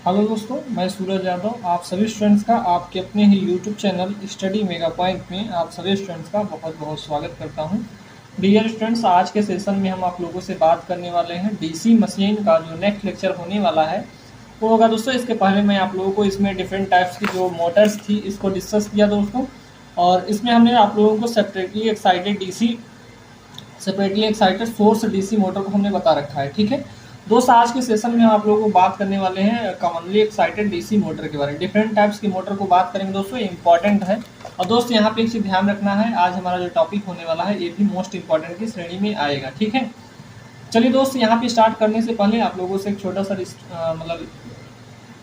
Hello दोस्तों, मैं सूरज यादव आप सभी स्टूडेंट्स का आपके अपने ही YouTube channel study mega point में आप सभी स्टूडेंट्स का बहुत बहुत स्वागत करता हूं। डियर स्टूडेंट्स, आज के सेशन में हम आप लोगों से बात करने वाले हैं डीसी मशीन का जो नेक्स्ट लेक्चर होने वाला है वो होगा दोस्तों। इसके पहले मैं आप लोगों को इसमें डिफरेंट टाइप्स की जो मोटर्स थी इसको डिस्कस किया दोस्तों, और इसमें हमने आप लोगों को separately excited source DC motor को हमने बता रखा है। ठीक है दोस्त, आज के सेशन में हम आप लोगों को बात करने वाले हैं कॉमनली एक्साइटेड डीसी मोटर के बारे में। डिफरेंट टाइप्स की मोटर को बात करेंगे दोस्तों, इंपॉर्टेंट है। और दोस्त यहाँ पे एक चीज ध्यान रखना है, आज हमारा जो टॉपिक होने वाला है ये भी मोस्ट इंपॉर्टेंट की श्रेणी में आएगा। ठीक है, चलिए दोस्त, यहाँ पे स्टार्ट करने से पहले आप लोगों से एक छोटा सा मतलब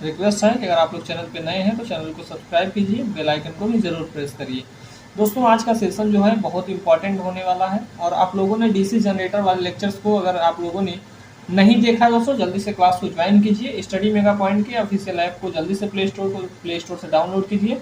रिक्वेस्ट है कि अगर आप लोग चैनल पे नए हैं तो चैनल को सब्सक्राइब कीजिए, बेल आइकन को भी जरूर प्रेस करिए। दोस्तों, आज का सेशन जो है बहुत इंपॉर्टेंट होने वाला है, और आप लोगों ने डीसी जनरेटर वाले लेक्चर्स को अगर आप लोगों ने नहीं देखा दोस्तों, जल्दी से क्लास को ज्वाइन कीजिए। स्टडी मेगा पॉइंट के ऑफिशियल ऐप को जल्दी से प्ले स्टोर से डाउनलोड कीजिए।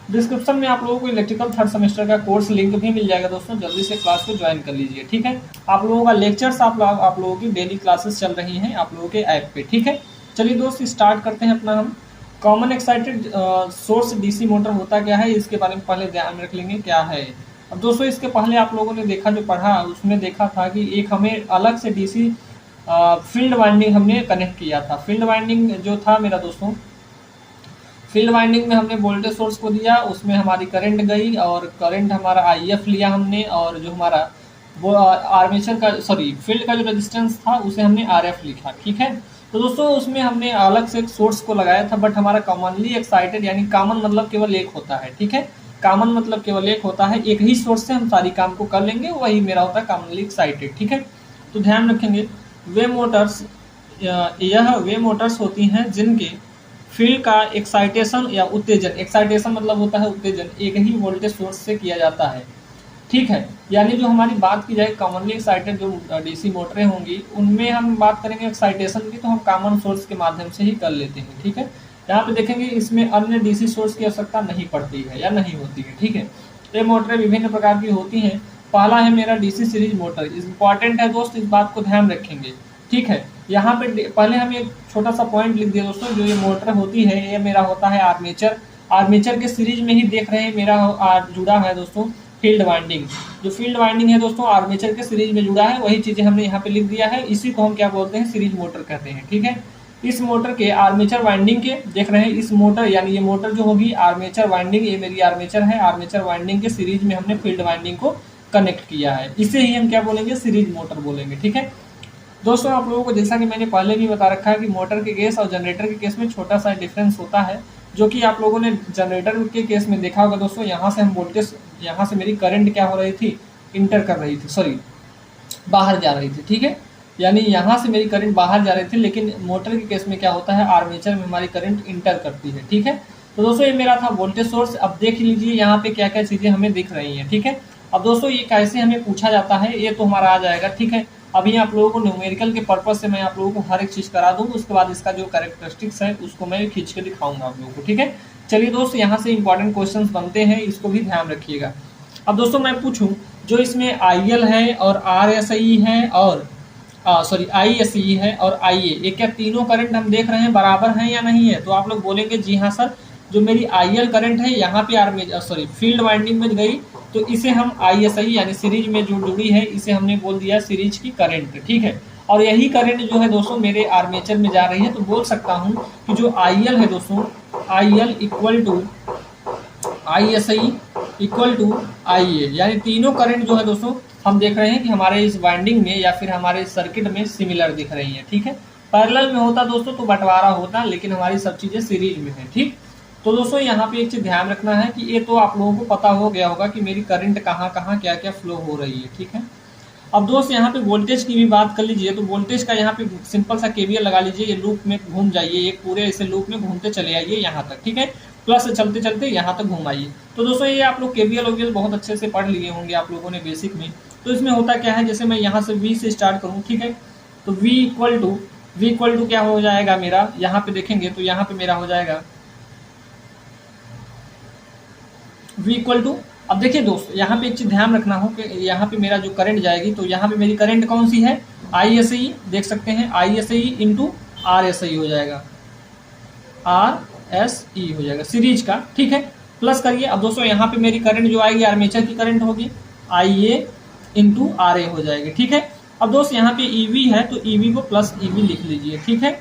डिस्क्रिप्शन में आप लोगों को इलेक्ट्रिकल थर्ड सेमेस्टर का कोर्स लिंक भी मिल जाएगा दोस्तों, जल्दी से क्लास को ज्वाइन कर लीजिए। ठीक है, आप लोगों का लेक्चर्स आप लोगों की डेली क्लासेस चल रही हैं आप लोगों के ऐप पे। ठीक है, चलिए दोस्त स्टार्ट करते हैं अपना हम। Common excited source DC motor होता क्या है इसके बारे में पहले ध्यान रख लेंगे क्या है। अब दोस्तों, इसके पहले आप लोगों ने देखा जो पढ़ा उसमें देखा था कि एक हमें अलग से डीसी फील्ड वाइंडिंग हमने कनेक्ट किया था। फील्ड वाइंडिंग जो था मेरा दोस्तों, फील्ड वाइंडिंग में हमने वोल्टेज सोर्स को दिया, उसमें हमारी करंट गई और करंट हमारा आईएफ लिया हमने, और जो हमारा वो आर्मेचर का फील्ड का जो रेजिस्टेंस था उसे हमने आरएफ लिखा। ठीक है, तो दोस्तों उसमें हमने अलग से एक सोर्स को लगाया था, बट हमारा कॉमनली एक्साइटेड यानी कॉमन मतलब केवल एक होता है। ठीक है, कॉमन मतलब केवल एक होता है, एक ही सोर्स से हम सारी काम को कर लेंगे, वही मेरा होता है कॉमनली एक्साइटेड। ठीक है, तो ध्यान रखेंगे वे मोटर्स होती हैं जिनके फील्ड का एक्साइटेशन या उत्तेजन, एक्साइटेशन मतलब होता है उत्तेजन, एक ही वोल्टेज सोर्स से किया जाता है। ठीक है, यानी जो हमारी बात की जाए कॉमनली एक्साइटेड जो डीसी मोटरें होंगी उनमें हम बात करेंगे एक्साइटेशन की, तो हम कॉमन सोर्स के माध्यम से ही कर लेते हैं। ठीक है, यहाँ पे देखेंगे इसमें अन्य डीसी सोर्स की आवश्यकता नहीं पड़ती है या नहीं होती है। ठीक है, ये मोटरें विभिन्न प्रकार की होती हैं। पहला है मेरा डीसी सीरीज मोटर, इंपॉर्टेंट है दोस्त, इस बात को ध्यान रखेंगे। ठीक है, यहाँ पे पहले हम एक छोटा सा पॉइंट लिख दिया दोस्तों, जो ये मोटर होती है ये मेरा होता है आर्मेचर। आर्मेचर के सीरीज में ही देख रहे हैं मेरा जुड़ा है दोस्तों फील्ड वाइंडिंग। जो फील्ड वाइंडिंग है दोस्तों आर्मेचर के सीरीज में जुड़ा है, वही चीजें हमने यहाँ पे लिख दिया है, इसी को हम क्या बोलते हैं, सीरीज मोटर कहते हैं। ठीक है, इस मोटर के आर्मेचर वाइंडिंग के देख रहे हैं, इस मोटर यानी ये मोटर जो होगी आर्मेचर वाइंडिंग, ये मेरी आर्मेचर है, आर्मेचर वाइंडिंग के सीरीज में हमने फील्ड वाइंडिंग को कनेक्ट किया है, इसे ही हम क्या बोलेंगे, सीरीज मोटर बोलेंगे। ठीक है दोस्तों, आप लोगों को जैसा कि मैंने पहले भी बता रखा है कि मोटर के केस और जनरेटर के केस में छोटा सा डिफरेंस होता है, जो कि आप लोगों ने जनरेटर के केस में देखा होगा दोस्तों। यहाँ से हम वोल्टेज, यहाँ से मेरी करंट क्या हो रही थी, इंटर कर रही थी, बाहर जा रही थी। ठीक है, यानी यहाँ से मेरी करंट बाहर जा रही थी, लेकिन मोटर के केस में क्या होता है, आर्मेचर में हमारी करंट इंटर करती है। ठीक है, तो दोस्तों ये मेरा था वोल्टेज सोर्स। अब देख लीजिए यहाँ पे क्या क्या चीजें हमें दिख रही हैं। ठीक है, अब दोस्तों ये कैसे हमें पूछा जाता है ये तो हमारा आ जाएगा। ठीक है, अभी आप लोगों को न्यूमेरिकल के पर्पज से मैं आप लोगों को हर एक चीज करा दूंगा, उसके बाद इसका जो कैरेक्टरिस्टिक्स है उसको मैं खींच के दिखाऊंगा आप लोगों को। ठीक है, चलिए दोस्त, यहाँ से इंपॉर्टेंट क्वेश्चंस बनते हैं, इसको भी ध्यान रखिएगा। अब दोस्तों मैं पूछूं, जो इसमें IL है और RSI है और ISE है और IA, ये क्या तीनों करंट हम देख रहे हैं बराबर हैं या नहीं है? तो आप लोग बोलेंगे जी हाँ सर, जो मेरी IL करंट है यहाँ पे फील्ड वाइंडिंग में गई, तो इसे हम ISI यानी सीरीज में जो जुड़ी है इसे हमने बोल दिया सीरीज की करंट। ठीक है, और यही करंट जो है दोस्तों मेरे आर्मेचर में जा रही है, तो बोल सकता हूँ कि जो IL है दोस्तों, IL equal to ISI equal to IA, यानी तीनों करंट जो है दोस्तों हम देख रहे हैं कि हमारे इस वाइंडिंग में या फिर हमारे सर्किट में सिमिलर दिख रही है। ठीक है, पैरेलल में होता दोस्तों तो बंटवारा होता, लेकिन हमारी सब चीजें सीरीज में है। ठीक, तो दोस्तों यहाँ पे एक चीज ध्यान रखना है कि ये तो आप लोगों को पता हो गया होगा कि मेरी करंट कहाँ कहाँ क्या क्या फ्लो हो रही है। ठीक है, अब दोस्त यहाँ पे वोल्टेज की भी बात कर लीजिए, तो वोल्टेज का यहाँ पे सिंपल सा KVL लगा लीजिए, ये लूप में घूम जाइए, एक पूरे ऐसे लूप में घूमते चले आइए यहाँ तक। ठीक है, प्लस चलते चलते यहाँ तक घूम आइए। तो दोस्तों ये आप लोग KVL बहुत अच्छे से पढ़ लिए होंगे आप लोगों ने बेसिक में। तो इसमें होता क्या है, जैसे मैं यहाँ से V से स्टार्ट करूँ, ठीक है, तो V इक्वल टू क्या हो जाएगा मेरा, यहाँ पे देखेंगे तो यहाँ पे मेरा हो जाएगा V इक्वल टू, अब देखिए दोस्त यहाँ पे एक चीज ध्यान रखना हो कि यहाँ पे मेरा जो करंट जाएगी, तो यहाँ पे मेरी करंट कौन सी है, ISI, देख सकते हैं ISI इंटू RSI हो जाएगा। RSE हो जाएगा सीरीज का, ठीक है। प्लस करिए, अब दोस्तों यहाँ पे मेरी करंट जो आएगी आर्मेचर की करंट होगी IA इंटू RA हो जाएगी, ठीक है। अब दोस्त यहाँ पे EV है तो EV को प्लस EV लिख लीजिए, ठीक है,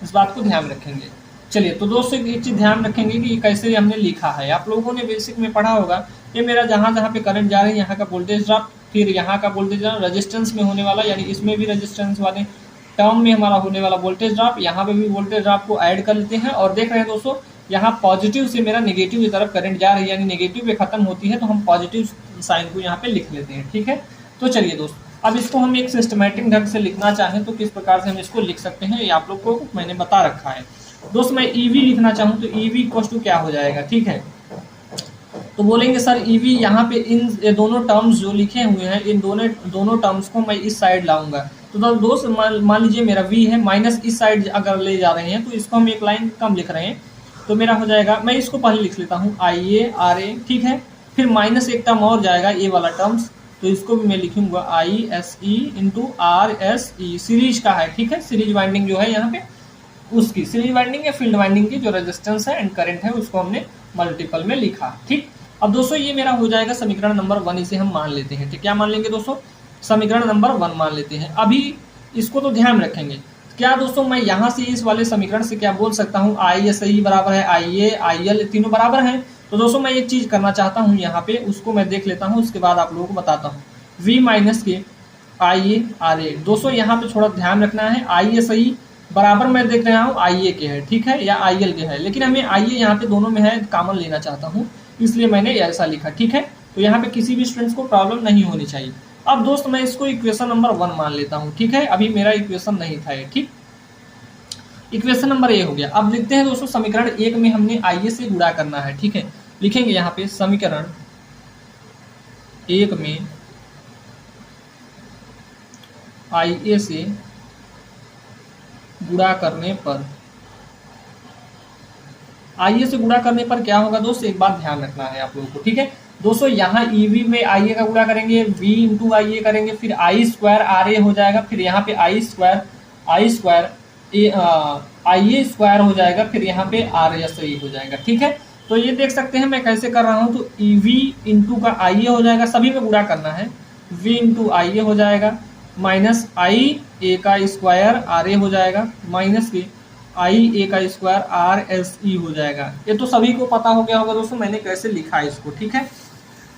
इस बात को ध्यान रखेंगे। चलिए तो दोस्तों एक चीज ध्यान रखेंगे कि कैसे हमने लिखा है, आप लोगों ने बेसिक में पढ़ा होगा, ये मेरा जहाँ जहाँ पे करंट जा रही है यहाँ का वोल्टेज ड्रॉप, फिर यहाँ का वोल्टेज ड्रॉप रेजिस्टेंस में होने वाला, यानी इसमें भी रेजिस्टेंस वाले टर्म में हमारा होने वाला वोल्टेज ड्रॉप, यहाँ पे भी वोल्टेज ड्रॉप को ऐड कर लेते हैं। और देख रहे हैं दोस्तों यहाँ पॉजिटिव से मेरा नेगेटिव की तरफ करंट जा रही है, यानी नेगेटिव पे खत्म होती है तो हम पॉजिटिव साइन को यहाँ पे लिख लेते हैं, ठीक है। तो चलिए दोस्त, अब इसको हम एक सिस्टमैटिक ढंग से लिखना चाहें तो किस प्रकार से हम इसको लिख सकते हैं, ये आप लोग को मैंने बता रखा है। दोस्त मैं EV लिखना चाहूँ तो EV इक्वल टू क्या हो जाएगा, ठीक है। तो बोलेंगे सर EV यहाँ पे इन दोनों टर्म्स जो लिखे हुए हैं, इन दोनों टर्म्स को मैं इस साइड लाऊंगा। तो दोस्त मान लीजिए मेरा V है, माइनस इस साइड अगर ले जा रहे हैं तो इसको हम एक लाइन कम लिख रहे हैं, तो मेरा हो जाएगा, मैं इसको पहले लिख लेता हूँ IA RA, ठीक है। फिर माइनस एक टर्म और जाएगा ये वाला टर्म्स, तो इसको भी मैं लिखूंगा ISE इंटू RSE, सीरीज का है, ठीक है। सीरीज वाइंडिंग जो है यहाँ पे उसकी सीरीज वाइंडिंग या फील्ड वाइंडिंग की जो रेजिस्टेंस है एंड करंट है उसको हमने मल्टीपल में लिखा, ठीक। अब दोस्तों ये मेरा हो जाएगा समीकरण नंबर 1, इसे हम मान लेते हैं, ठीक। क्या मान लेंगे दोस्तों, समीकरण नंबर 1 मान लेते हैं। अभी इसको तो ध्यान रखेंगे, क्या दोस्तों मैं यहाँ से इस वाले समीकरण से क्या बोल सकता हूँ, ISE बराबर है IA IL, तीनों बराबर हैं। तो दोस्तों मैं एक चीज करना चाहता हूँ यहाँ पे, उसको मैं देख लेता हूँ, उसके बाद आप लोगों को बताता हूँ। V माइनस के IA RA, दोस्तों यहाँ पे थोड़ा ध्यान रखना है, ISE बराबर मैं देख रहा हूँ IA के है, ठीक है, या IL के है, लेकिन हमें IA यहाँ पे दोनों में है, कॉमन लेना चाहता हूँ, इसलिए मैंने ऐसा लिखा, ठीक है। तो यहाँ पे किसी भी स्टूडेंट्स को प्रॉब्लम नहीं होनी चाहिए। अब दोस्त मैं इसको इक्वेशन नंबर 1 मान लेता हूँ, ठीक है, अभी मेरा इक्वेशन नहीं था ये, ठीक। इक्वेशन नंबर ए हो गया। अब लिखते हैं दोस्तों समीकरण 1 में हमने IA से गुणा करना है, ठीक है। लिखेंगे यहाँ पे समीकरण 1 में IA से गुणा करने पर, IA से गुणा करने पर क्या होगा दोस्त, एक बात ध्यान रखना है आप लोगों को, ठीक है। दोस्तों यहाँ EV में IA का गुणा करेंगे, V इंटू IA करेंगे, फिर I स्क्वायर RA हो जाएगा, फिर यहाँ पे IA स्क्वायर हो जाएगा, फिर यहाँ पे RSE हो जाएगा, ठीक है। तो ये देख सकते हैं मैं कैसे कर रहा हूँ, तो EV इंटू का IA हो जाएगा, सभी में गुणा करना है, V इंटू IA हो जाएगा, माइनस IA का स्क्वायर RA हो जाएगा, माइनस के IA का स्क्वायर RSE हो जाएगा। ये तो सभी को पता हो गया होगा दोस्तों मैंने कैसे लिखा है इसको, ठीक है।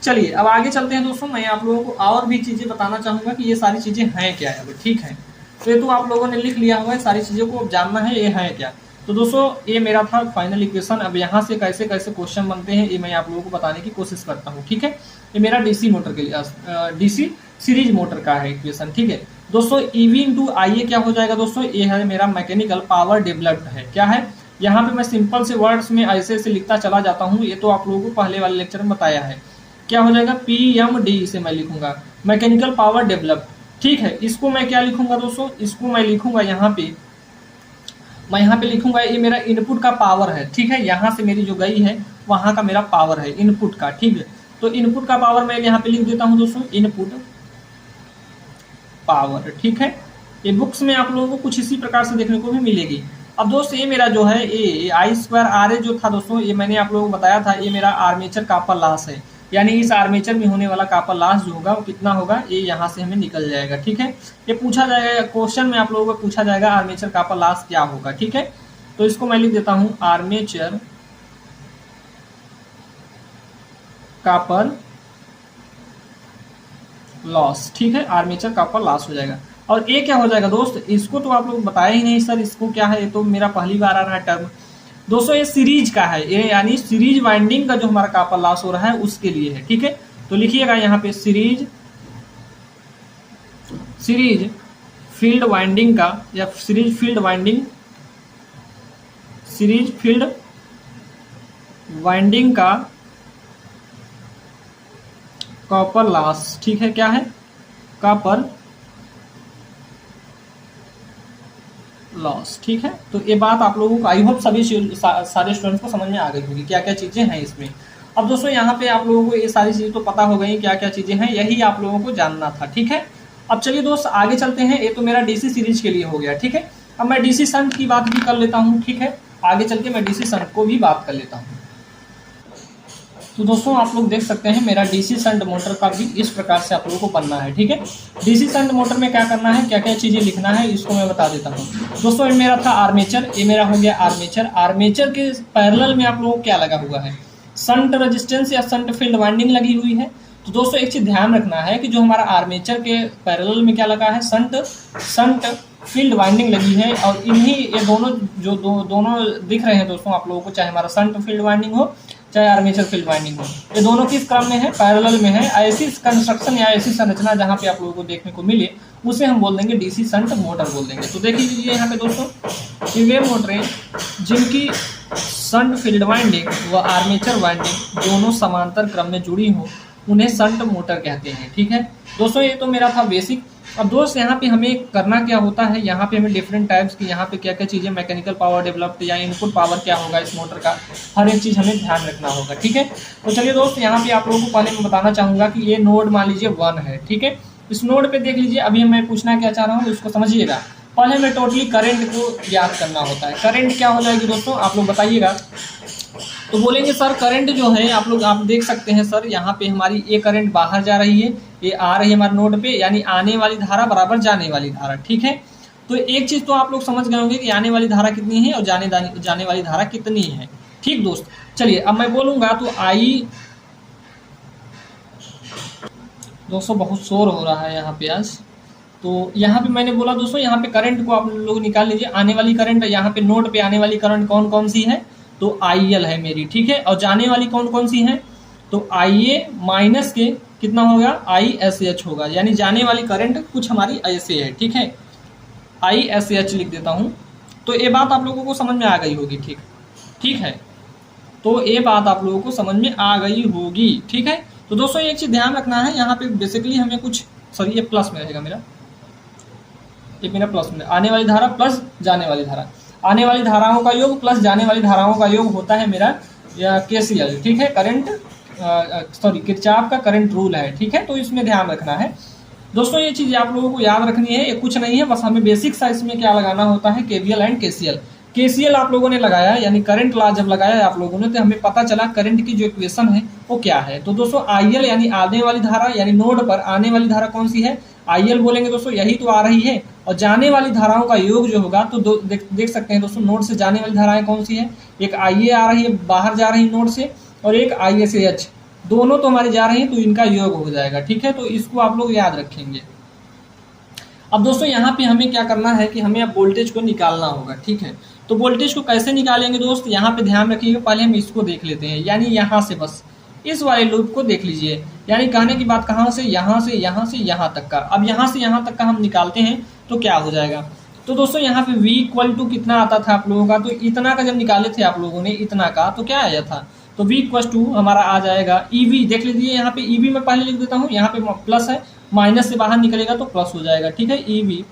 चलिए अब आगे चलते हैं दोस्तों, मैं आप लोगों को और भी चीज़ें बताना चाहूँगा कि ये सारी चीज़ें हैं क्या है, ठीक है। तो ये तो आप लोगों ने लिख लिया होगा, सारी चीज़ों को जानना है ये है क्या। तो दोस्तों ये मेरा था फाइनल इक्वेशन। अब यहाँ से कैसे कैसे क्वेश्चन बनते हैं ये मैं आप लोगों को बताने की कोशिश करता हूँ, ठीक है। ये मेरा DC मोटर के लिए DC सीरीज मोटर का है इक्वेशन, ठीक है। दोस्तों EV इंटू IA क्या हो जाएगा दोस्तों, ये है मेरा मैकेनिकल पावर डेवलप्ड है, क्या है। यहाँ पे मैं सिंपल से वर्ड्स में ऐसे ऐसे लिखता चला जाता हूँ, ये तो आप लोगों को पहले वाले लेक्चर में बताया है। क्या हो जाएगा, PMD इसे मैं लिखूंगा, मैकेनिकल पावर डेवलप्ड, ठीक है। इसको मैं क्या लिखूंगा दोस्तों, इसको मैं लिखूंगा यहाँ पे, मैं यहाँ पे लिखूंगा ये मेरा इनपुट का पावर है, ठीक है। यहाँ से मेरी जो गई है वहाँ का मेरा पावर है इनपुट का, ठीक है। तो इनपुट का पावर मैं यहाँ पे लिख देता हूँ दोस्तों, इनपुट पावर, ठीक है। ये बुक्स में आप लोगों को कुछ इसी प्रकार से देखने को भी मिलेगी। अब दोस्त ये मेरा जो है ये I स्क्वायर RA जो था दोस्तों, ये मैंने आप लोगों को बताया था, ये मेरा आर्मेचर कॉपर लॉस है, यानी इस आर्मेचर में होने वाला कॉपर लॉस जो होगा वो कितना होगा, ये यहाँ से हमें निकल जाएगा, ठीक है। ये पूछा जाएगा क्वेश्चन में, आप लोगों को पूछा जाएगा आर्मेचर कॉपर लॉस क्या होगा, ठीक है। तो इसको मैं लिख देता हूँ आर्मेचर कॉपर लॉस, ठीक है, आर्मेचर कॉपर लॉस हो जाएगा। और ये क्या हो जाएगा दोस्त, इसको तो आप लोग बताया ही नहीं सर, इसको क्या है, ये तो मेरा पहली बार आ रहा है टर्म दोस्तों। ये सीरीज का है, ये यानी सीरीज वाइंडिंग का जो हमारा कॉपर लॉस हो रहा है उसके लिए है, ठीक है। तो लिखिएगा यहाँ पे सीरीज फील्ड वाइंडिंग का, या सीरीज फील्ड वाइंडिंग का कॉपर लॉस, ठीक है, क्या है, कॉपर लॉस, ठीक है। तो ये बात आप लोगों को आई होप सभी सारे स्टूडेंट्स को समझ में आ गई होगी क्या क्या चीज़ें हैं इसमें। अब दोस्तों यहाँ पे आप लोगों को ये सारी चीज़ें तो पता हो गई क्या क्या चीज़ें हैं, यही आप लोगों को जानना था, ठीक है। अब चलिए दोस्त आगे चलते हैं, ये तो मेरा DC सीरीज के लिए हो गया, ठीक है। अब मैं DC शंट की बात भी कर लेता हूँ, ठीक है। आगे चल के मैं डीसी शंट को भी बात कर लेता हूँ। तो दोस्तों आप लोग देख सकते हैं मेरा डीसी शंट मोटर का भी इस प्रकार से आप लोगों को बनना है, ठीक है। डीसी शंट मोटर में क्या करना है, क्या क्या चीज़ें लिखना है, इसको मैं बता देता हूँ। दोस्तों ये मेरा था आर्मेचर, ये मेरा हो गया आर्मेचर। आर्मेचर के पैरेलल में आप लोगों को क्या लगा हुआ है, शंट रेजिस्टेंस या शंट फील्ड वाइंडिंग लगी हुई है। तो दोस्तों एक चीज़ ध्यान रखना है कि जो हमारा आर्मेचर के पैरेलल में क्या लगा है, शंट फील्ड वाइंडिंग लगी है। और इन्हीं ये दोनों जो दोनों दिख रहे हैं दोस्तों आप लोगों को, चाहे हमारा शंट फील्ड वाइंडिंग हो चाहे आर्मेचर फील्ड वाइंडिंग हो, ये दोनों किस क्रम में है, पैरेलल में है। ऐसी कंस्ट्रक्शन या ऐसी संरचना जहाँ पे आप लोगों को देखने को मिले उसे हम बोल देंगे डीसी शंट मोटर बोल देंगे। तो देख लीजिए यहाँ पे दोस्तों वे मोटरें जिनकी शंट फील्ड वाइंडिंग व आर्मेचर वाइंडिंग दोनों समांतर क्रम में जुड़ी हो उन्हें शंट मोटर कहते हैं, ठीक है दोस्तों। ये तो मेरा था बेसिक। अब दोस्त यहाँ पे हमें करना क्या होता है, यहाँ पे हमें डिफरेंट टाइप्स की यहाँ पे क्या क्या चीज़ें, मैकेनिकल पावर डेवलप्ड या इनपुट पावर क्या होगा इस मोटर का, हर एक चीज़ हमें ध्यान रखना होगा, ठीक है। तो चलिए दोस्त यहाँ पे आप लोगों को पहले मैं बताना चाहूँगा कि ये नोड मान लीजिए 1 है, ठीक है। इस नोड पे देख लीजिए, अभी मैं पूछना क्या चाह रहा हूँ उसको समझिएगा। पहले हमें टोटली करंट को याद करना होता है। करंट क्या हो जाएगी दोस्तों आप लोग बताइएगा। तो बोलेंगे सर करंट जो है आप लोग आप देख सकते हैं सर, यहाँ पे हमारी ये करंट बाहर जा रही है, ये आ रही है हमारे नोड पे, यानी आने वाली धारा बराबर जाने वाली धारा, ठीक है। तो एक चीज़ तो आप लोग समझ गए होंगे कि आने वाली धारा कितनी है और जाने वाली धारा कितनी है, ठीक दोस्त। चलिए अब मैं बोलूँगा तो आई, दोस्तों बहुत शोर हो रहा है यहाँ पे आज। तो यहाँ पे मैंने बोला दोस्तों यहाँ पे करंट को आप लोग निकाल लीजिए। आने वाली करंट, यहाँ पे नोड पे आने वाली करंट कौन कौन सी है, तो IL है मेरी, ठीक है। और जाने वाली कौन कौन सी है, तो IA माइनस के कितना होगा, ISH होगा, यानी जाने वाली करंट कुछ हमारी ऐसे है, ठीक है। ISH लिख देता हूँ। तो ये बात आप लोगों को समझ में आ गई होगी, ठीक है। तो ये बात आप लोगों को समझ में आ गई होगी, ठीक है। तो दोस्तों एक चीज़ ध्यान रखना है, यहाँ पे बेसिकली हमें कुछ, सॉरी ये प्लस में रहेगा मेरा, ये मेरा प्लस में, आने वाली धारा प्लस जाने वाली धारा, आने वाली धाराओं का योग प्लस जाने वाली धाराओं का योग होता है मेरा KCL, ठीक है, करंट सॉरी किरचॉफ का करंट रूल है, ठीक है। तो इसमें ध्यान रखना है दोस्तों, ये चीज़ आप लोगों को याद रखनी है। ये कुछ नहीं है, बस हमें बेसिक सा इसमें क्या लगाना होता है, KVL एंड KCL। KCL आप लोगों ने लगाया यानी करंट लॉ जब लगाया आप लोगों ने, तो हमें पता चला करंट की जो इक्वेशन है वो क्या है। तो दोस्तों IL यानी आने वाली धारा, यानी नोड पर आने वाली धारा कौन सी है, IL बोलेंगे दोस्तों, यही तो आ रही है। और जाने वाली धाराओं का योग जो होगा, तो देख सकते हैं दोस्तों नोड से जाने वाली धाराएं कौन सी है, एक IA आ रही है बाहर जा रही नोड से, और एक ISH, दोनों तो हमारी जा रही है, तो इनका योग हो जाएगा, ठीक है। तो इसको आप लोग याद रखेंगे। अब दोस्तों यहाँ पे हमें क्या करना है कि हमें अब वोल्टेज को निकालना होगा, ठीक है। तो वोल्टेज को कैसे निकालेंगे दोस्त, यहाँ पे ध्यान रखिएगा। पहले हम इसको देख लेते हैं, यानी यहाँ से बस इस वाले लूप को देख लीजिए। यानी कहने की बात कहाँ से, यहाँ से यहाँ तक का। अब यहाँ से यहाँ तक का हम निकालते हैं तो क्या हो जाएगा, तो दोस्तों यहाँ पे V इक्वल टू कितना आता था आप लोगों का, तो इतना का जब निकाले थे आप लोगों ने इतना का, तो क्या आया था, तो V इक्वल टू हमारा आ जाएगा EV। देख लीजिए यहाँ पे EV मैं पहले लिख देता हूँ, यहाँ पे प्लस है, माइनस से बाहर निकलेगा तो प्लस हो जाएगा, ठीक है। EV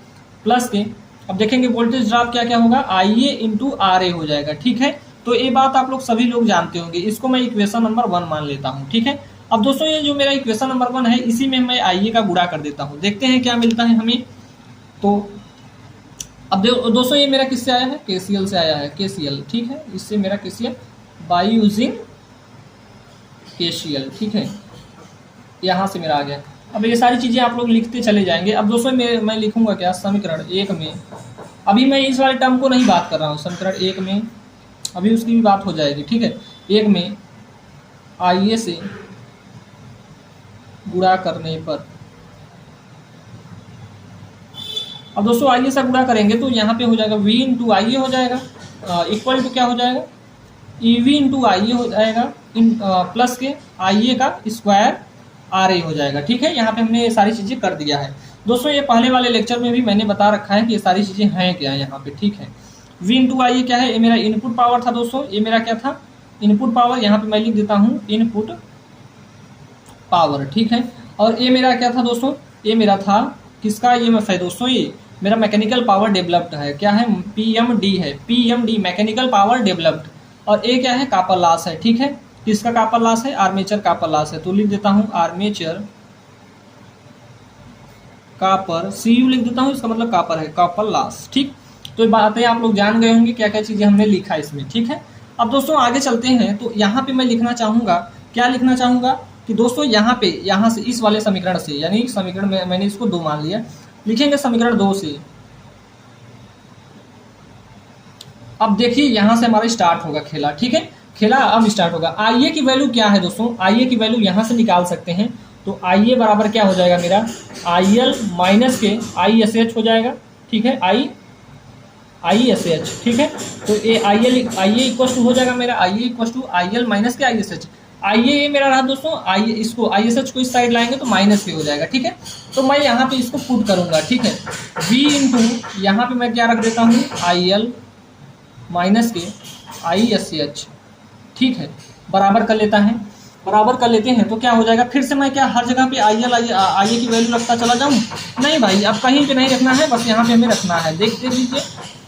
प्लस के अब देखेंगे वोल्टेज ड्रॉप क्या क्या होगा, IA इंटू RA हो जाएगा, ठीक है। तो ये बात आप लोग सभी लोग जानते होंगे, इसको मैं इक्वेशन नंबर 1 मान लेता हूँ, ठीक है। अब दोस्तों ये जो मेरा इक्वेशन नंबर 1 है, इसी में मैं IA का गुणा कर देता हूँ, देखते हैं क्या मिलता है हमें। तो अब दोस्तों ये मेरा किससे आया है, KCL से आया है, KCL, ठीक है। इससे मेरा KCL बाई यूजिंग KCL, ठीक है, यहाँ से मेरा आ गया। अब ये सारी चीज़ें आप लोग लिखते चले जाएंगे। अब दोस्तों मैं लिखूंगा क्या, समीकरण 1 में, अभी मैं इस वाले टर्म को नहीं बात कर रहा हूँ, समीकरण 1 में अभी उसकी भी बात हो जाएगी, ठीक है। 1 में IA से गुणा करने पर, अब दोस्तों IA से गुणा करेंगे तो यहाँ पे हो जाएगा V इंटू IA हो जाएगा, इक्वल टू क्या हो जाएगा, EV इंटू IA हो जाएगा, प्लस के IA का स्क्वायर RA हो जाएगा, ठीक है। यहाँ पे हमने ये सारी चीज़ें कर दिया है दोस्तों। ये पहले वाले लेक्चर में भी मैंने बता रखा है कि ये सारी चीज़ें हैं क्या यहाँ पे, ठीक है। V इंटू IA क्या है, ये मेरा इनपुट पावर था दोस्तों, ये मेरा क्या था, इनपुट पावर, यहाँ पे मैं लिख देता हूँ इनपुट पावर, ठीक है। और ये मेरा क्या था दोस्तों, ये मेरा था किसका, ये है दोस्तों, ये मेरा मैकेनिकल पावर डेवलप्ड है, क्या है, PMD है, PMD मैकेनिकल पावर डेवलप्ड। और ये क्या है, कॉपर लॉस है, ठीक है। किसका कॉपर लॉस है, आर्मेचर कॉपर लॉस है, तो लिख देता हूँ आर्मेचर कॉपर, CU लिख देता हूँ, इसका मतलब कॉपर है, कॉपर लॉस, ठीक। तो ये बातें आप लोग जान गए होंगे क्या क्या चीज़ें हमने लिखा इसमें, ठीक है। अब दोस्तों आगे चलते हैं, तो यहाँ पे मैं लिखना चाहूँगा, क्या लिखना चाहूँगा कि दोस्तों यहाँ पे, यहाँ से इस वाले समीकरण से, यानी समीकरण में मैंने इसको 2 मान लिया, लिखेंगे समीकरण 2 से। अब देखिए यहाँ से हमारा स्टार्ट होगा खेला, ठीक है, खेला अब स्टार्ट होगा। आई ए की वैल्यू क्या है दोस्तों, आई ए की वैल्यू यहाँ से निकाल सकते हैं। तो आई ए बराबर क्या हो जाएगा मेरा, आई एल माइनस के आई एस एच हो जाएगा, ठीक है, आई एस एच, ठीक है। तो ये आई ए इक्वल टू हो जाएगा मेरा, आई ए equal to I L minus के आई एस एच। आई ए मेरा रहा दोस्तों, आई इसको आई एस एच को इस साइड लाएंगे तो माइनस के हो जाएगा, ठीक है। तो मैं यहाँ पे इसको पुट करूंगा, ठीक है, वी इंटू यहाँ पे मैं क्या रख देता हूँ, आई एल माइनस के आई एस एच, ठीक है, बराबर कर लेता है, बराबर कर लेते हैं। तो क्या हो जाएगा, फिर से मैं क्या हर जगह पे आई ए की वैल्यू रखता चला जाऊँ, नहीं भाई, अब कहीं पे नहीं रखना है, बस यहाँ पे हमें रखना है। देख लीजिए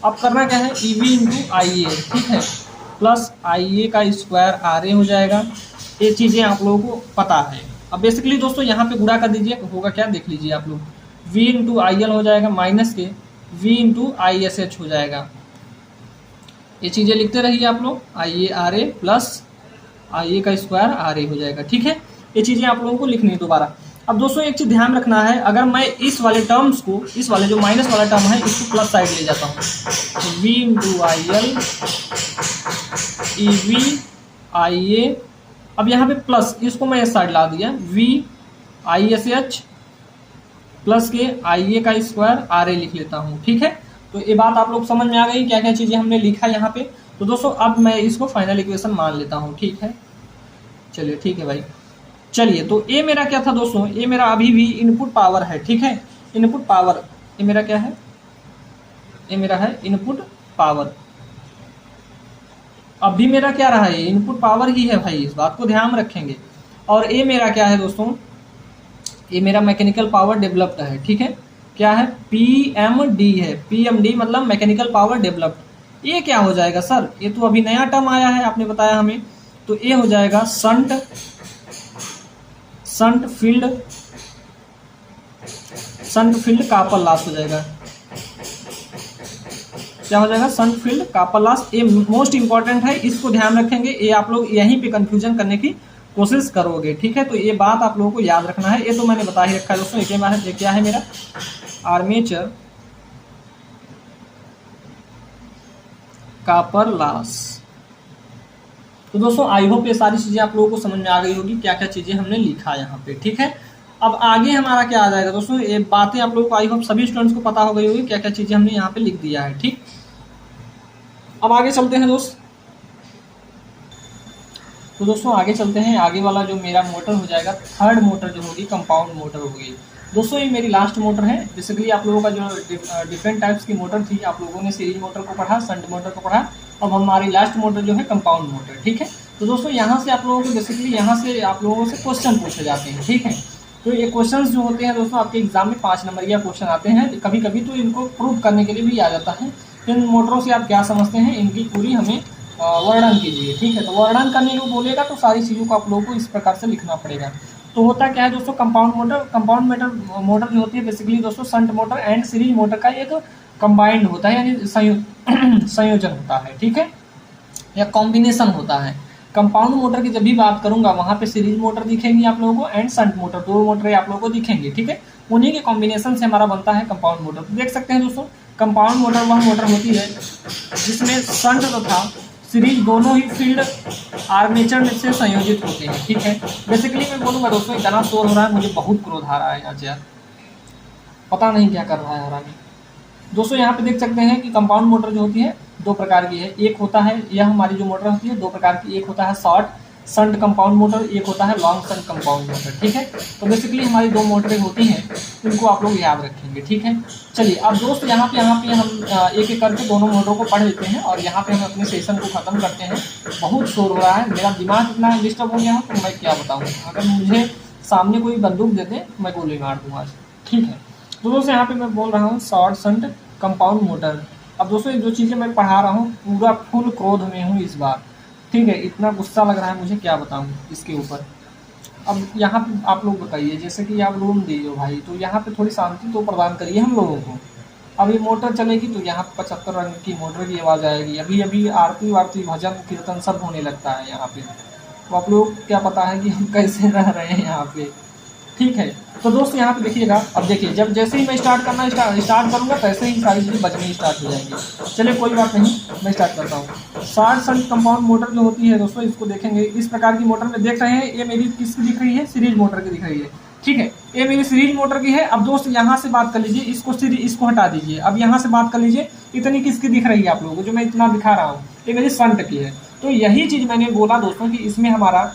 अब करना क्या है, ई वी इंटू आई ए, ठीक है, प्लस आई ए का स्क्वायर आर ए हो जाएगा। ये चीज़ें आप लोगों को पता है। अब बेसिकली दोस्तों यहाँ पे गुणा कर दीजिए, होगा क्या देख लीजिए आप लोग, वी इंटू आई एल हो जाएगा माइनस के V into I S H हो जाएगा। ये चीज़ें लिखते रहिए आप लोग, आई ए आर ए प्लस आई ए का स्क्वायर आर ए हो जाएगा, ठीक है। ये चीज़ें आप लोगों को लिखनी है दोबारा। अब दोस्तों एक चीज़ ध्यान रखना है, अगर मैं इस वाले टर्म्स को, इस वाले जो माइनस वाला टर्म है, इसको प्लस साइड ले जाता हूँ, तो we into I L E V आई ए, अब यहाँ पे प्लस, इसको मैं इस साइड ला दिया, V I S H plus के आई ए का स्क्वायर आर ए लिख लेता हूँ, ठीक है। तो ये बात आप लोग समझ में आ गई, क्या क्या चीज़ें हमने लिखा यहाँ पे। तो दोस्तों अब मैं इसको फाइनल इक्वेशन मान लेता हूँ, ठीक है, चलिए ठीक है भाई। चलिए तो ये मेरा क्या था दोस्तों, ये मेरा अभी भी इनपुट पावर है, ठीक है, इनपुट पावर, ये मेरा क्या है, ये मेरा है इनपुट पावर। अब भी मेरा क्या रहा है, इनपुट पावर ही है भाई, इस बात को ध्यान रखेंगे। और ये मेरा क्या है दोस्तों, ये मेरा मैकेनिकल पावर डेवलप्ड है, ठीक है, क्या है, पीएमडी है, पीएमडी मतलब मैकेनिकल पावर डेवलप्ड। ये क्या हो जाएगा सर, ये तो अभी नया टर्म आया है, आपने बताया हमें, तो ये हो जाएगा शंट फील्ड कॉपर लॉस हो जाएगा। क्या हो जाएगा, शंट फील्ड कॉपर लॉस। ये मोस्ट इंपॉर्टेंट है, इसको ध्यान रखेंगे, ये आप लोग यहीं पे कंफ्यूजन करने की कोशिश करोगे, ठीक है। तो ये बात आप लोगों को याद रखना है, ये तो मैंने बता ही रखा है दोस्तों। ये क्या है मेरा, आर्मेचर कॉपर लॉस। तो दोस्तों आई होप ये सारी चीज़ें आप लोगों को समझ में आ गई होगी, क्या क्या चीज़ें हमने लिखा यहाँ पे, ठीक है। अब आगे हमारा क्या आ जाएगा दोस्तों, ये बातें आप लोगों को आई होप सभी स्टूडेंट्स को पता हो गई होगी, क्या क्या चीज़ें हमने यहाँ पे लिख दिया है, ठीक। अब आगे चलते हैं दोस्त, तो दोस्तों आगे चलते हैं। आगे वाला जो मेरा मोटर हो जाएगा, थर्ड मोटर जो होगी कंपाउंड मोटर होगी। दोस्तों ये मेरी लास्ट मोटर है। बेसिकली आप लोगों का जो डिफरेंट टाइप्स की मोटर थी, आप लोगों ने सीरीज मोटर को पढ़ा, शंट मोटर को पढ़ा, अब हमारी लास्ट मोटर जो है कंपाउंड मोटर, ठीक है। तो दोस्तों यहाँ से आप लोगों को बेसिकली यहाँ से आप लोगों से क्वेश्चन पूछे जाते हैं, ठीक है। तो ये क्वेश्चंस जो होते हैं दोस्तों आपके एग्जाम में 5 नंबरिया क्वेश्चन आते हैं कभी कभी, तो इनको प्रूव करने के लिए भी आ जाता है। इन मोटरों से आप क्या समझते हैं, इनकी पूरी हमें वर्णन कीजिए, ठीक है। तो वर्णन करने को बोलेगा तो सारी चीज़ों को आप लोगों को इस प्रकार से लिखना पड़ेगा। तो होता क्या है दोस्तों, कंपाउंड मोटर जो होती है बेसिकली दोस्तों shunt motor and series motor का एक कंबाइंड होता है, यानी संयोजन होता है, ठीक है, या कॉम्बिनेशन होता है। कंपाउंड मोटर की जब भी बात करूंगा वहाँ पे सीरीज मोटर दिखेंगी आप लोगों को एंड शंट मोटर, 2 मोटरें आप लोगों को दिखेंगी, ठीक है। उन्हीं के कॉम्बिनेशन से हमारा बनता है कंपाउंड मोटर। तो देख सकते हैं दोस्तों, कंपाउंड मोटर वह मोटर होती है जिसमें शंट तथा सीरीज दोनों ही फील्ड आर्मेचर में से संयोजित होते हैं, ठीक है। बेसिकली मैं बोलूँगा दोस्तों, इतना शोर हो रहा है, मुझे बहुत क्रोध आ रहा है आज यार, पता नहीं क्या कर रहा है हरामी। दोस्तों यहाँ पे देख सकते हैं कि कंपाउंड मोटर जो होती है 2 प्रकार की है। एक होता है, यह हमारी जो मोटर होती है 2 प्रकार की, एक होता है शॉर्ट शंट कंपाउंड मोटर, एक होता है लॉन्ग शंट कंपाउंड मोटर, ठीक है। तो बेसिकली हमारी 2 मोटरें होती हैं, इनको आप लोग याद रखेंगे, ठीक है। चलिए अब दोस्त यहाँ पे हम एक एक करके दोनों मोटरों को पढ़ लेते हैं और यहाँ पे हम अपने सेशन को ख़त्म करते हैं। बहुत शोर हो रहा है, मेरा दिमाग इतना डिस्टर्ब हो गया है तो मैं क्या बताऊँ। अगर मुझे सामने कोई बंदूक दे दे मैं गोली मार दूँगा आज, ठीक है। तो दोस्तों यहाँ पे मैं बोल रहा हूँ शॉर्ट शंट कंपाउंड मोटर। अब दोस्तों जो चीज़ें मैं पढ़ा रहा हूँ पूरा फुल क्रोध में हूँ इस बार, ठीक है। इतना गुस्सा लग रहा है मुझे, क्या बताऊँ इसके ऊपर। अब यहाँ पे आप लोग बताइए, जैसे कि आप रूम दिए हो भाई, तो यहाँ पे थोड़ी शांति तो प्रदान करिए हम लोगों को। अभी मोटर चलेगी तो यहाँ 75 रंग की मोटर की आवाज़ आएगी। अभी अभी आरती वारती भजन कीर्तन सब होने लगता है यहाँ पे। तो आप लोग क्या पता है कि हम कैसे रह रहे हैं यहाँ पे, ठीक है। तो दोस्त यहाँ पे देखिएगा, अब देखिए जब जैसे ही मैं स्टार्ट स्टार्ट करूँगा तैसे ही सारी चीज़ें बजनी स्टार्ट हो जाएंगी। चलिए कोई बात नहीं, मैं स्टार्ट करता हूँ। शॉर्ट सर्किट कंपाउंड मोटर जो होती है दोस्तों, इसको देखेंगे इस प्रकार की मोटर में देख रहे हैं। ये मेरी किसकी दिख रही है? सीरीज मोटर की दिख रही है, ठीक है। ये मेरी सीरीज मोटर की है। अब दोस्त यहाँ से बात कर लीजिए, इसको हटा दीजिए। अब यहाँ से बात कर लीजिए, इतनी किसकी दिख रही है आप लोगों को, जो मैं इतना दिखा रहा हूँ, ये मेरी शंट की है। तो यही चीज़ मैंने बोला दोस्तों कि इसमें हमारा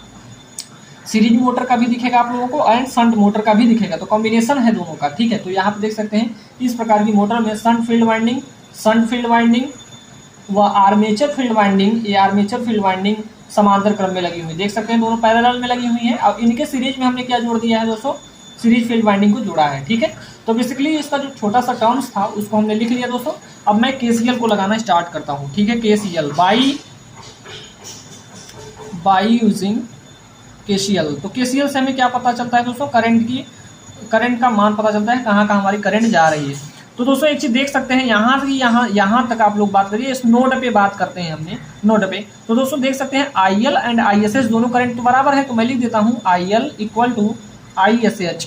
सीरीज मोटर का भी दिखेगा आप लोगों को एंड शंट मोटर का भी दिखेगा, तो कॉम्बिनेशन है दोनों का, ठीक है। तो यहाँ पे देख सकते हैं इस प्रकार की मोटर में शंट फील्ड वाइंडिंग व आर्मेचर फील्ड वाइंडिंग, ये आर्मेचर फील्ड वाइंडिंग समांतर क्रम में लगी हुई, देख सकते हैं दोनों पैरेलल में लगी हुई है। अब इनके सीरीज में हमने क्या जोड़ दिया है दोस्तों? सीरीज फील्ड वाइंडिंग को जोड़ा है, ठीक है। तो बेसिकली इसका जो छोटा सा टर्म्स था उसको हमने लिख लिया दोस्तों। अब मैं KCL को लगाना स्टार्ट करता हूँ, ठीक है। KCL by using KCL। तो KCL से हमें क्या पता चलता है दोस्तों? करंट का मान पता चलता है, कहाँ कहाँ हमारी करंट जा रही है। तो दोस्तों एक चीज़ देख सकते हैं, यहाँ से यहाँ तक आप लोग बात करिए, इस नोड पे बात करते हैं हमने, नोड पे। तो दोस्तों देख सकते हैं IL एंड ISH दोनों करंट तो बराबर है, तो मैं लिख देता हूँ IL इक्वल टू ISH,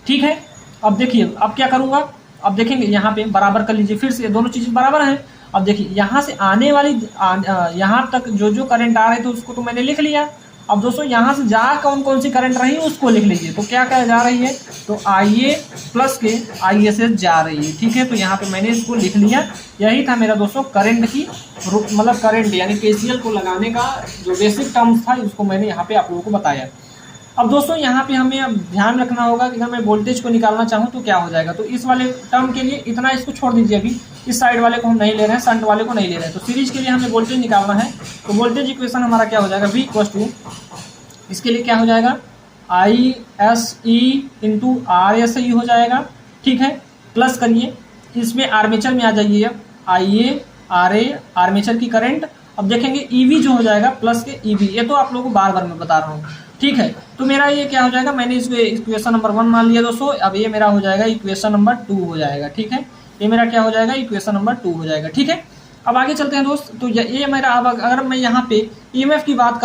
ठीक है। अब देखिए, अब क्या करूँगा, अब देखेंगे यहाँ पे बराबर कर लीजिए, फिर से दोनों चीज़ें बराबर हैं। अब देखिए यहाँ से आने वाली यहाँ तक जो करंट आ रहे थे उसको तो मैंने लिख लिया। अब दोस्तों यहाँ से जा कौन कौन सी करंट रही है उसको लिख लीजिए। तो क्या क्या जा रही है? तो IA प्लस के ISH जा रही है, ठीक है। तो यहाँ पे मैंने इसको लिख लिया। यही था मेरा दोस्तों करंट की मतलब करंट यानी KCL को लगाने का जो बेसिक टर्म्स था, उसको मैंने यहाँ पे आप लोगों को बताया। अब दोस्तों यहाँ पे हमें अब ध्यान रखना होगा कि अगर मैं वोल्टेज को निकालना चाहूँ तो क्या हो जाएगा। तो इस वाले टर्म के लिए इतना इसको छोड़ दीजिए, अभी इस साइड वाले को हम नहीं ले रहे हैं, शंट वाले को नहीं ले रहे हैं। तो सीरीज के लिए हमें वोल्टेज निकालना है, तो वोल्टेज इक्वेशन हमारा क्या हो जाएगा? V इक्वल टू, इसके लिए क्या हो जाएगा? ISE इंटू RSE हो जाएगा, ठीक है। प्लस करिए, इसमें आर्मेचर में आ जाइए, अब IA RA आर्मेचर की करंट। अब देखेंगे EV जो हो जाएगा प्लस के EV, ये तो आप लोगों को बार बार मैं बता रहा हूँ, ठीक है। तो मेरा ये क्या हो जाएगा, मैंने इसको इक्वेशन नंबर 1 मान लिया दोस्तों। अब ये मेरा हो जाएगा इक्वेशन नंबर 2 हो जाएगा, ठीक है। ये मेरा क्या हो जाएगा? इक्वेशन नंबर 2 हो जाएगा, ठीक है। अब आगे चलते हैं दोस्त। तो ये मेरा, अब अगर मैं यहाँ पे EMF की बात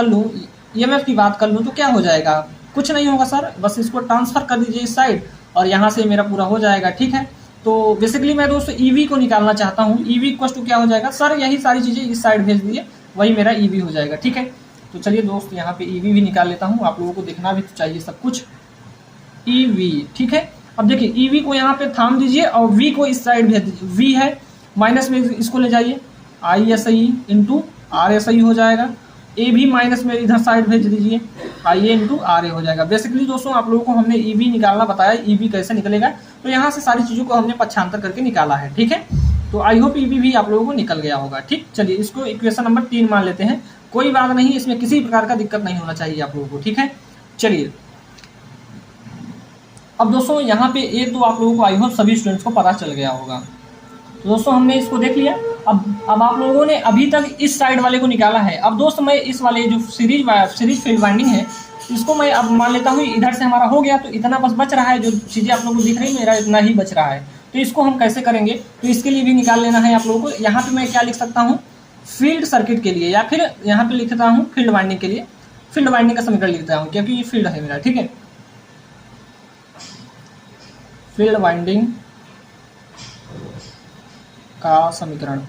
कर लूँ तो क्या हो जाएगा? कुछ नहीं होगा सर, बस इसको ट्रांसफर कर दीजिए इस साइड और यहाँ से मेरा पूरा हो जाएगा, ठीक है। तो बेसिकली मैं दोस्तों EV को निकालना चाहता हूँ। EV इक्वल टू क्या हो जाएगा सर? यही सारी चीज़ें इस साइड भेज दिए, वही मेरा EV हो जाएगा, ठीक है। तो चलिए दोस्त यहाँ पे EV भी निकाल लेता हूँ, आप लोगों को देखना भी तो चाहिए सब कुछ। EV, ठीक है। अब देखिए EV को यहाँ पे थाम दीजिए और V को इस साइड भेज दीजिए। V है माइनस में, इसको ले जाइए, ISI इंटू RSI हो जाएगा। A भी माइनस में इधर साइड भेज दीजिए, IA इंटू RA हो जाएगा। बेसिकली दोस्तों आप लोगों को हमने EV निकालना बताया, EV कैसे निकलेगा, तो यहाँ से सारी चीज़ों को हमने पक्षांतर करके निकाला है, ठीक है। तो आई होप EV भी आप लोगों को निकल गया होगा, ठीक। चलिए इसको इक्वेशन नंबर 3 मान लेते हैं, कोई बात नहीं, इसमें किसी प्रकार का दिक्कत नहीं होना चाहिए आप लोगों को, ठीक है। चलिए अब दोस्तों यहाँ पे ये तो आप लोगों को आई होप सभी स्टूडेंट्स को पता चल गया होगा। तो दोस्तों हमने इसको देख लिया। अब आप लोगों ने अभी तक इस साइड वाले को निकाला है। अब दोस्त मैं इस वाले जो सीरीज फील्ड वाइंडिंग है, इसको मैं अब मान लेता हूँ इधर से हमारा हो गया, तो इतना बस बच रहा है, जो चीज़ें आप लोगों को दिख रही है मेरा इतना ही बच रहा है। तो इसको हम कैसे करेंगे? तो इसके लिए भी निकाल लेना है आप लोगों को। यहाँ पर मैं क्या लिख सकता हूँ? फील्ड सर्किट के लिए, या फिर यहाँ पे लिखता हूँ फील्ड वाइंडिंग के लिए, फील्ड वाइंडिंग का समीकरण लिखता हूँ, क्योंकि ये फील्ड है मेरा, ठीक है। फील्ड वाइंडिंग का समीकरण,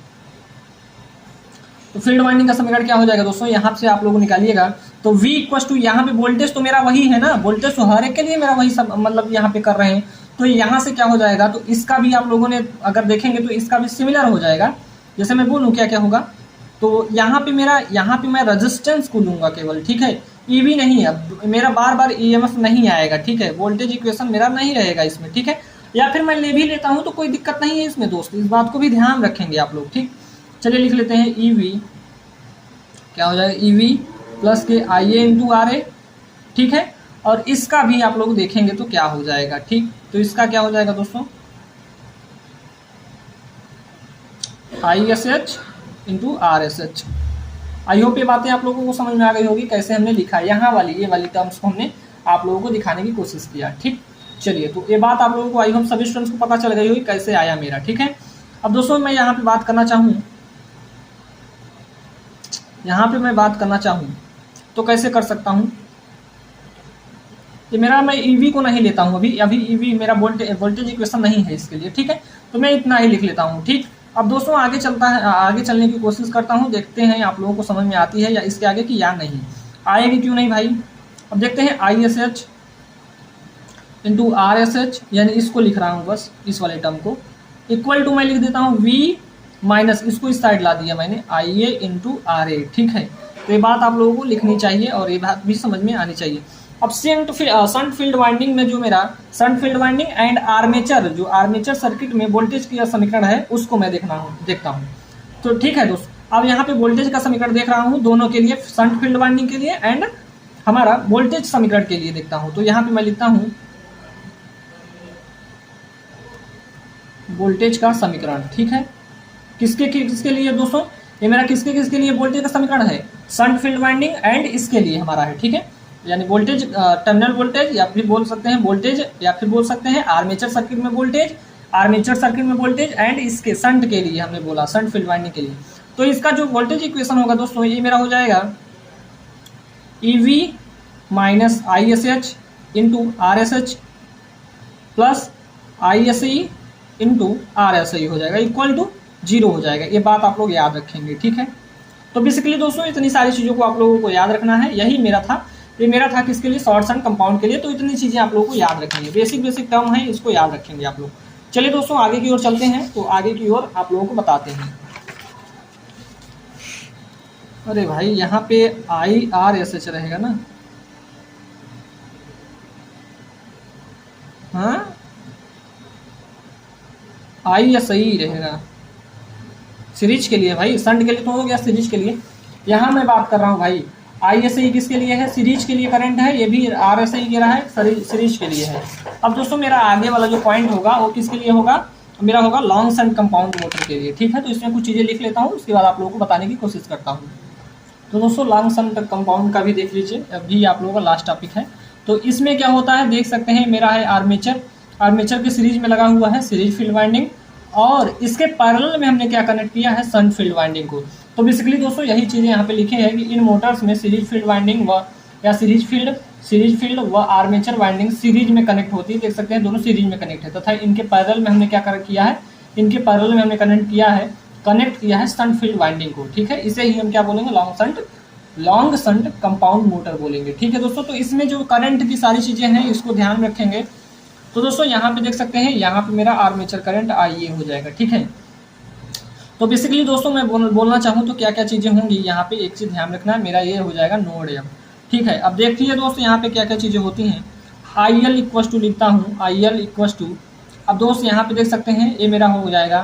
तो फील्ड वाइंडिंग का समीकरण क्या हो जाएगा दोस्तों? यहाँ से आप लोग निकालिएगा। तो V इक्वल टू, यहाँ पे वोल्टेज तो मेरा वही है ना, वोल्टेज तो हर एक के लिए मेरा वही सब मतलब यहाँ पे कर रहे हैं। तो यहाँ से क्या हो जाएगा? तो इसका भी आप लोगों ने अगर देखेंगे तो इसका भी सिमिलर हो जाएगा। जैसे मैं बोलूँ क्या क्या होगा, तो यहाँ पे मैं रेजिस्टेंस को लूँगा केवल, ठीक है। EV नहीं, अब मेरा बार बार EMF नहीं आएगा, ठीक है। वोल्टेज इक्वेशन मेरा नहीं रहेगा इसमें, ठीक है। या फिर मैं ले भी लेता हूँ तो कोई दिक्कत नहीं है इसमें दोस्त, इस बात को भी ध्यान रखेंगे आप लोग, ठीक। चलिए लिख लेते हैं EV क्या हो जाएगा? EV प्लस के IA इंटू RA, ठीक है। और इसका भी आप लोग देखेंगे तो क्या हो जाएगा, ठीक। तो इसका क्या हो जाएगा दोस्तों? ISH into RSH। I hope ये बातें आप लोगों को समझ में आ गई होगी, कैसे हमने लिखा यहाँ वाली ये वाली टर्म्स को हमने आप लोगों को दिखाने की कोशिश किया, ठीक। चलिए तो ये बात आप लोगों को आई होप सभी स्टूडेंट्स को पता चल गई होगी कैसे आया मेरा, ठीक है। अब दोस्तों मैं यहाँ पे बात करना चाहूँ तो कैसे कर सकता हूँ, ये मेरा, मैं ईवी को नहीं लेता हूँ अभी ईवी मेरा वोल्टेज इक्वेशन नहीं है इसके लिए, ठीक है। तो मैं इतना ही लिख लेता हूँ, ठीक। अब दोस्तों आगे चलने की कोशिश करता हूँ, देखते हैं आप लोगों को समझ में आती है या इसके आगे की या नहीं आएगी, क्यों नहीं भाई। अब देखते हैं ISH इंटू RSH, यानी इसको लिख रहा हूँ बस, इस वाले टर्म को, इक्वल टू मैं लिख देता हूँ V माइनस, इसको इस साइड ला दिया मैंने, IA इंटू RA, ठीक है। तो ये बात आप लोगों को लिखनी चाहिए और ये बात भी समझ में आनी चाहिए। अब शंट फील्ड वाइंडिंग में जो मेरा shunt field winding and armature, जो आर्मेचर सर्किट में वोल्टेज का समीकरण है उसको मैं देखता हूँ। तो ठीक है दोस्तों, अब यहाँ पे वोल्टेज का समीकरण देख रहा हूँ दोनों के लिए, शंट फील्ड वाइंडिंग के लिए एंड हमारा वोल्टेज समीकरण के लिए देखता हूँ। तो यहाँ पे मैं लिखता हूँ वोल्टेज का समीकरण, ठीक है। किसके लिए दोस्तों, ये मेरा किसके लिए वोल्टेज का समीकरण है, शंट फील्ड वाइंडिंग एंड इसके लिए हमारा है, ठीक है। यानी वोल्टेज, टर्मिनल वोल्टेज, या फिर बोल सकते हैं वोल्टेज, या फिर बोल सकते हैं आर्मेचर सर्किट में वोल्टेज एंड इसके शंट के लिए हमने बोला, शंट फील्ड वाइंडिंग के लिए। तो इसका जो वोल्टेज इक्वेशन होगा दोस्तों, ये मेरा हो जाएगा EV minus ISH into RSH plus ISE into RSI हो जाएगा, इक्वल टू 0 हो जाएगा। ये बात आप लोग याद रखेंगे, ठीक है। तो बेसिकली दोस्तों इतनी सारी चीज़ों को आप लोगों को याद रखना है, यही मेरा था, ये मेरा था किसके लिए, शॉर्ट शंट कंपाउंड के लिए। तो इतनी चीज़ें आप लोगों को याद रखेंगे, बेसिक टर्म है, इसको याद रखेंगे आप लोग। चलिए दोस्तों आगे की ओर चलते हैं, तो आगे की ओर आप लोगों को बताते हैं। अरे भाई यहाँ पे IRSH रहेगा ना, हाँ ISI रहेगा सीरीज के लिए भाई, शंट के लिए तो हो गया, सीरीज के लिए यहाँ मैं बात कर रहा हूँ भाई। ISI किसके लिए है, सीरीज के लिए करंट है, ये भी RSI के रहा है, सीरीज के लिए है। अब दोस्तों मेरा आगे वाला जो पॉइंट होगा वो किसके लिए होगा, मेरा होगा लॉन्ग शंट कंपाउंड मोटर के लिए, ठीक है। तो इसमें कुछ चीज़ें लिख लेता हूँ, उसके बाद आप लोगों को बताने की कोशिश करता हूँ। तो दोस्तों लॉन्ग शंट कंपाउंड का भी देख लीजिए, अभी आप लोगों का लास्ट टॉपिक है। तो इसमें क्या होता है देख सकते हैं, मेरा है आर्मेचर के सीरीज में लगा हुआ है सीरीज फील्ड वाइंडिंग, और इसके पैरेलल में हमने क्या कनेक्ट किया है, शंट फील्ड वाइंडिंग को। तो बेसिकली दोस्तों यही चीज़ें यहाँ पे लिखे हैं कि इन मोटर्स में सीरीज फील्ड वाइंडिंग व या सीरीज फील्ड व आर्मेचर वाइंडिंग सीरीज में कनेक्ट होती है, देख सकते हैं दोनों सीरीज में कनेक्ट है, तथा इनके पैरेलल में हमने क्या किया है, इनके पैरेलल में हमने कनेक्ट किया है शंट फील्ड वाइंडिंग को, ठीक है। इसे ही हम क्या बोलेंगे, लॉन्ग शंट कंपाउंड मोटर बोलेंगे, ठीक है दोस्तों। तो इसमें जो करंट की सारी चीज़ें हैं इसको ध्यान रखेंगे। तो दोस्तों यहाँ पे देख सकते हैं, यहाँ पे मेरा आर्मेचर करंट IA हो जाएगा, ठीक है। तो बेसिकली दोस्तों मैं बोलना चाहूँ तो क्या क्या चीज़ें होंगी, यहाँ पे एक चीज़ ध्यान रखना है, मेरा ये हो जाएगा नोड M, ठीक है। अब देखिए दोस्तों यहाँ पे क्या क्या चीज़ें होती हैं, IL इक्वस टू लिखता हूँ, IL इक्वस टू, अब दोस्त यहाँ पे देख सकते हैं ये मेरा हो जाएगा,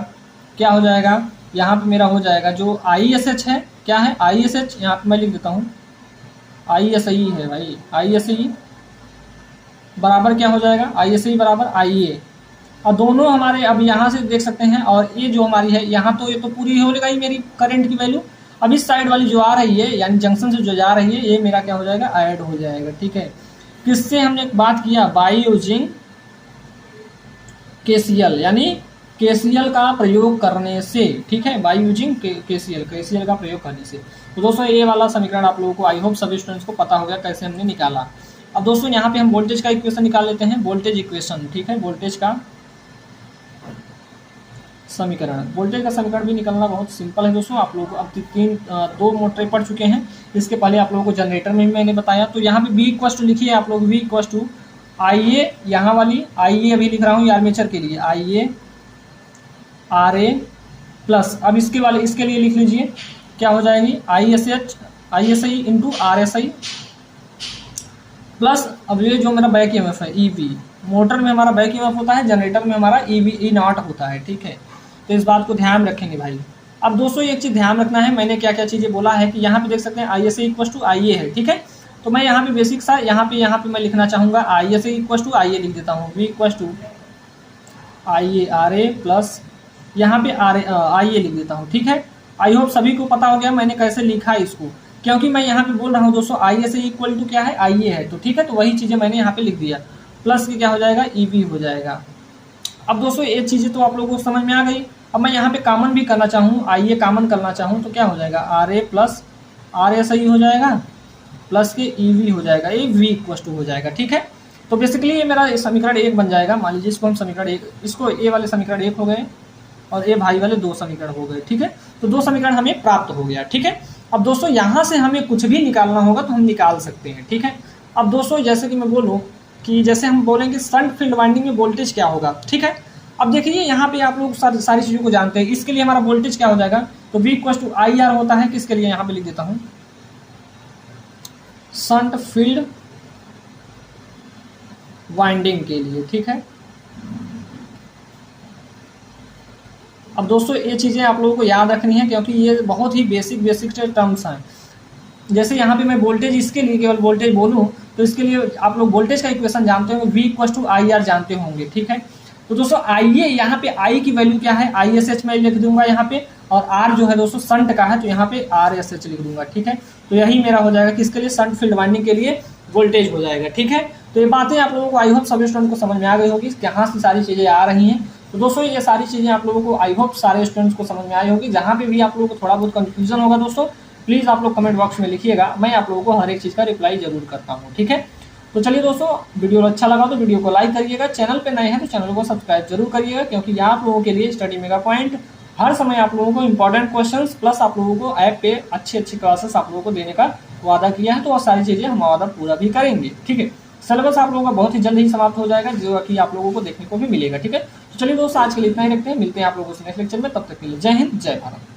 क्या हो जाएगा, यहाँ पे मेरा हो जाएगा जो ISH है, क्या है ISH, यहाँ पे मैं लिख देता हूँ ISI है भाई, ISI बराबर क्या हो जाएगा, ISI बराबर IA, और दोनों हमारे अब यहाँ से देख सकते हैं, और ये जो हमारी है यहाँ, तो ये तो पूरी हो जाएगी मेरी करंट की वैल्यू। अब इस साइड वाली जो आ रही है, यानी जंक्शन से जो जा रही है, ये मेरा क्या हो जाएगा, ऐड हो जाएगा, ठीक है। किससे हमने बात किया, बाय यूजिंग KCL, यानी KCL का प्रयोग करने से, ठीक है, बाय यूजिंग KCL का प्रयोग करने से। तो दोस्तों ये वाला समीकरण आप लोगों को आई होप सभी स्टूडेंट्स को पता हो गया कैसे हमने निकाला। अब दोस्तों यहाँ पे हम वोल्टेज का इक्वेशन निकाल लेते हैं, वोल्टेज इक्वेशन, ठीक है, वोल्टेज का समीकरण भी निकलना बहुत सिंपल है दोस्तों। आप लोग अब 2 मोटरें पढ़ चुके हैं, इसके पहले आप लोगों को जनरेटर में भी मैंने बताया। तो यहाँ पे V इक्वस टू लिखिए आप लोग, V इक्वस टू IA, यहाँ वाली IA अभी लिख रहा हूँ आर्मेचर के लिए, IA RA प्लस, अब इसके लिए लिख लीजिए क्या हो जाएगी, ISI इंटू RSI प्लस, अब ये जो मेरा बैक EMF है EB, मोटर में हमारा बैक EMF होता है, जनरेटर में हमारा E0 होता है, ठीक है। तो इस बात को ध्यान रखेंगे भाई। अब दोस्तों एक चीज़ ध्यान रखना है, मैंने क्या क्या चीज़ें बोला है कि यहाँ पे देख सकते हैं ISI इक्वस टू IA है, ठीक है। तो मैं यहाँ पे बेसिक सा यहाँ पे मैं लिखना चाहूँगा ISI इक्वस टू IA लिख देता हूँ, V equals to IA RA plus यहाँ पे IA लिख देता हूँ, ठीक है। आई होप सभी को पता हो गया मैंने कैसे लिखा है इसको, क्योंकि मैं यहाँ पे बोल रहा हूँ दोस्तों ISI इक्वल टू क्या है, IA है, तो ठीक है। तो वही चीज़ें मैंने यहाँ पे लिख दिया, प्लस की क्या हो जाएगा, EB हो जाएगा। अब दोस्तों ये चीज़ें तो आप लोगों को समझ में आ गई। अब मैं यहाँ पे कॉमन भी करना चाहूँ, आइए कॉमन करना चाहूँ तो क्या हो जाएगा, R A plus R A सही हो जाएगा प्लस के ई वी हो जाएगा, ए वी इक्वल टू हो जाएगा। ठीक है, तो बेसिकली ये मेरा समीकरण 1 बन जाएगा। मान लीजिए इसको हम समीकरण 1, इसको ए वाले समीकरण 1 हो गए और ए भाई वाले 2 समीकरण हो गए। ठीक है, तो 2 समीकरण हमें प्राप्त हो गया। ठीक है, अब दोस्तों यहाँ से हमें कुछ भी निकालना होगा तो हम निकाल सकते हैं। ठीक है, अब दोस्तों जैसे कि मैं बोलूँ कि जैसे हम बोलेंगे शंट फील्ड वाइंडिंग में वोल्टेज क्या होगा। ठीक है, अब देखिए यहाँ पे आप लोग सारी चीज़ों को जानते हैं। इसके लिए हमारा वोल्टेज क्या हो जाएगा, तो V equal to I R होता है। किसके लिए, यहाँ पे लिख देता हूँ, शंट फील्ड वाइंडिंग के लिए। ठीक है, अब दोस्तों ये चीज़ें आप लोगों को याद रखनी है क्योंकि ये बहुत ही बेसिक टर्म्स हैं। जैसे यहाँ पे मैं वोल्टेज, इसके लिए केवल वोल्टेज बोलूँ तो इसके लिए आप लोग वोल्टेज का इक्वेशन जानते होंगे, V equal to I R जानते होंगे। ठीक है, तो दोस्तों आइए यहाँ पे I की वैल्यू क्या है, ISH में लिख दूंगा यहाँ पे, और R जो है दोस्तों शंट का है तो यहाँ पे RSH लिख दूंगा। ठीक है, तो यही मेरा हो जाएगा किसके लिए, शंट फील्ड वाइंडिंग के लिए वोल्टेज हो जाएगा। ठीक है, तो ये बातें आप लोगों को आई होप सभी स्टूडेंट को समझ में आ गई होगी, कहाँ से सारी चीज़ें आ रही हैं। तो दोस्तों ये सारी चीज़ें आप लोगों को आई होप सारे स्टूडेंट्स को समझ में आई होगी। जहाँ पे भी आप लोगों को थोड़ा बहुत कंफ्यूजन होगा दोस्तों, प्लीज़ आप लोग कमेंट बॉक्स में लिखिएगा, मैं आप लोगों को हर एक चीज़ का रिप्लाई जरूर करता हूँ। ठीक है, तो चलिए दोस्तों, वीडियो अच्छा लगा तो वीडियो को लाइक करिएगा, चैनल पे नए हैं तो चैनल को सब्सक्राइब जरूर करिएगा, क्योंकि आप लोगों के लिए स्टडी मेगा पॉइंट हर समय आप लोगों को इंपॉर्टेंट क्वेश्चंस प्लस आप लोगों को ऐप पे अच्छी क्लासेस आप लोगों को देने का वादा किया है, तो वह सारी चीज़ें हम वादा पूरा भी करेंगे। ठीक है, सिलेबस आप लोगों का बहुत ही जल्द ही समाप्त हो जाएगा, जो कि आप लोगों को देखने को भी मिलेगा। ठीक है, तो चलिए दोस्तों आज के लिए इतना ही रखते हैं, मिलते हैं आप लोगों से नेक्स्ट लेक्चर में, तब तक के लिए जय हिंद जय भारत।